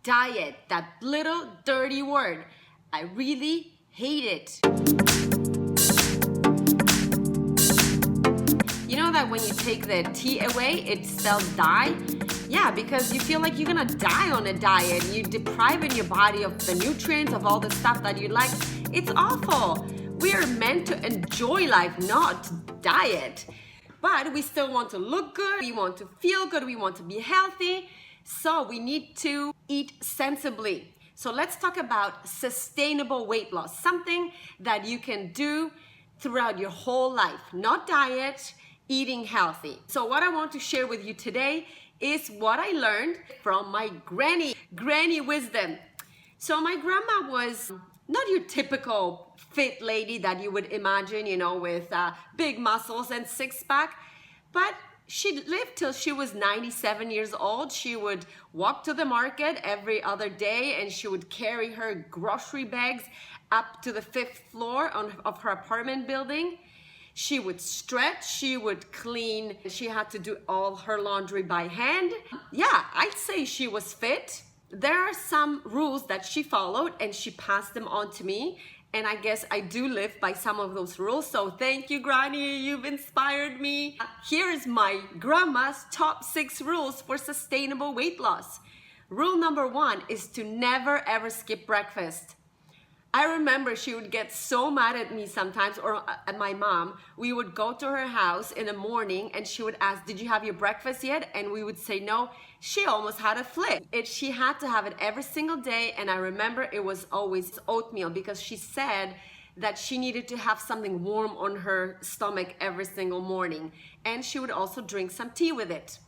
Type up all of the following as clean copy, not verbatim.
Diet, that little dirty word. I really hate it. You know that when you take the T away, it spells die? Yeah, because you feel like you're gonna die on a diet. You're depriving your body of the nutrients, of all the stuff that you like. It's awful. We are meant to enjoy life, not diet. But we still want to look good, we want to feel good, we want to be healthy. So we need to eat sensibly. So let's talk about sustainable weight loss, something that you can do throughout your whole life, not diet, eating healthy. So what I want to share with you today is what I learned from my granny wisdom. So my grandma was not your typical fit lady that you would imagine, you know, with big muscles and six-pack, but she lived till she was 97 years old. She would walk to the market every other day and she would carry her grocery bags up to the 5th floor of her apartment building. She would stretch, she would clean, she had to do all her laundry by hand. Yeah, I'd say she was fit. There are some rules that she followed and she passed them on to me. And I guess I do live by some of those rules. So thank you, Granny, you've inspired me. Here is my grandma's top 6 rules for sustainable weight loss. Rule number 1 is to never ever skip breakfast. I remember she would get so mad at me sometimes, or at my mom. We would go to her house in the morning and she would ask, did you have your breakfast yet? And we would say no. She almost had a flip. She had to have it every single day. And I remember it was always oatmeal because she said that she needed to have something warm on her stomach every single morning. And she would also drink some tea with it.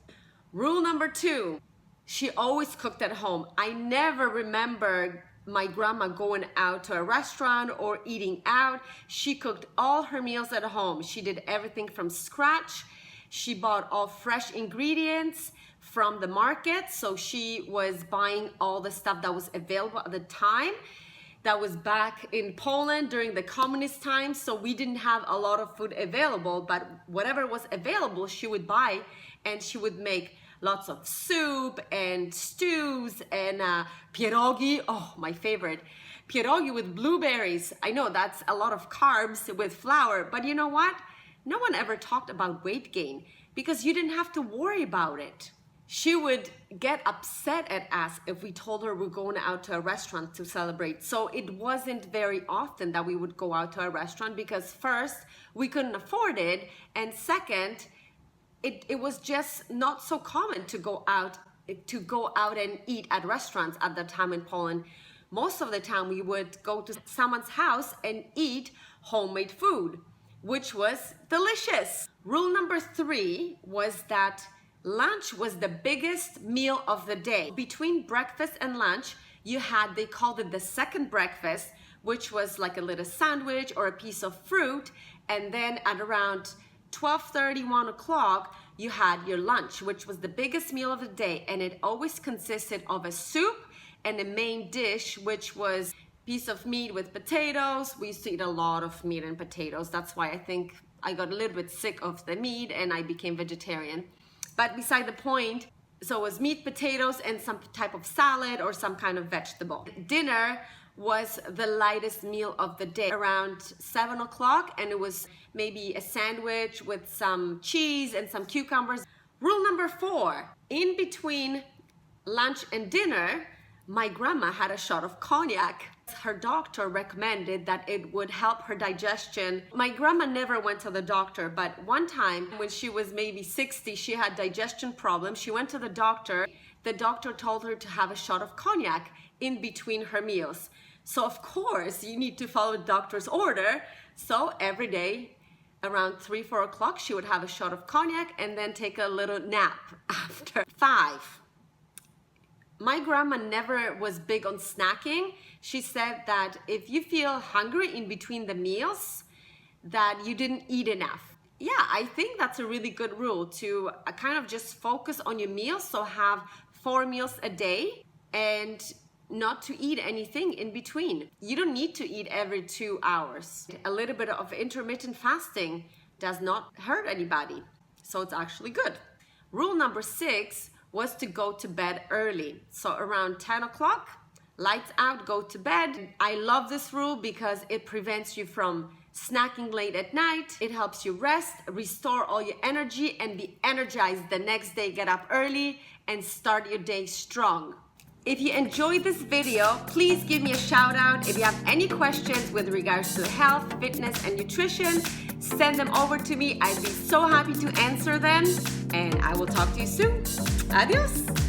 Rule number 2, she always cooked at home. I never remember my grandma going out to a restaurant or eating out. She cooked all her meals at home. She did everything from scratch. She bought all fresh ingredients from the market. So she was buying all the stuff that was available at the time. That was back in Poland during the communist times. So we didn't have a lot of food available, but whatever was available, she would buy and she would make lots of soup and stews and pierogi. Oh, my favorite. Pierogi with blueberries. I know that's a lot of carbs with flour, but you know what? No one ever talked about weight gain because you didn't have to worry about it. She would get upset at us if we told her we're going out to a restaurant to celebrate. So it wasn't very often that we would go out to a restaurant because first, we couldn't afford it, and second, it was just not so common to go out and eat at restaurants at that time in Poland. Most of the time we would go to someone's house and eat homemade food, which was delicious. Rule number 3 was that lunch was the biggest meal of the day. Between breakfast and lunch, they called it the second breakfast, which was like a little sandwich or a piece of fruit, and then at around 12:30, 1 o'clock, you had your lunch, which was the biggest meal of the day, and it always consisted of a soup and a main dish, which was a piece of meat with potatoes. We used to eat a lot of meat and potatoes. That's why I think I got a little bit sick of the meat and I became vegetarian. But beside the point, so it was meat, potatoes, and some type of salad or some kind of vegetable. Dinner was the lightest meal of the day, around 7 o'clock, and it was maybe a sandwich with some cheese and some cucumbers. Rule number 4, in between lunch and dinner, my grandma had a shot of cognac. Her doctor recommended that it would help her digestion. My grandma never went to the doctor, but one time when she was maybe 60, she had digestion problems. She went to the doctor. The doctor told her to have a shot of cognac in between her meals. So of course you need to follow the doctor's order. So every day around 3, 4 o'clock, she would have a shot of cognac and then take a little nap after. 5, my grandma never was big on snacking. She said that if you feel hungry in between the meals, that you didn't eat enough. Yeah, I think that's a really good rule to kind of just focus on your meals. So have 4 meals a day and not to eat anything in between. You don't need to eat every 2 hours. A little bit of intermittent fasting does not hurt anybody. So it's actually good. Rule number 6 was to go to bed early. So around 10 o'clock, lights out, go to bed. I love this rule because it prevents you from snacking late at night. It helps you rest, restore all your energy, and be energized the next day. Get up early and start your day strong. If you enjoyed this video, please give me a shout out. If you have any questions with regards to health, fitness, and nutrition, send them over to me. I'd be so happy to answer them. And I will talk to you soon. Adios.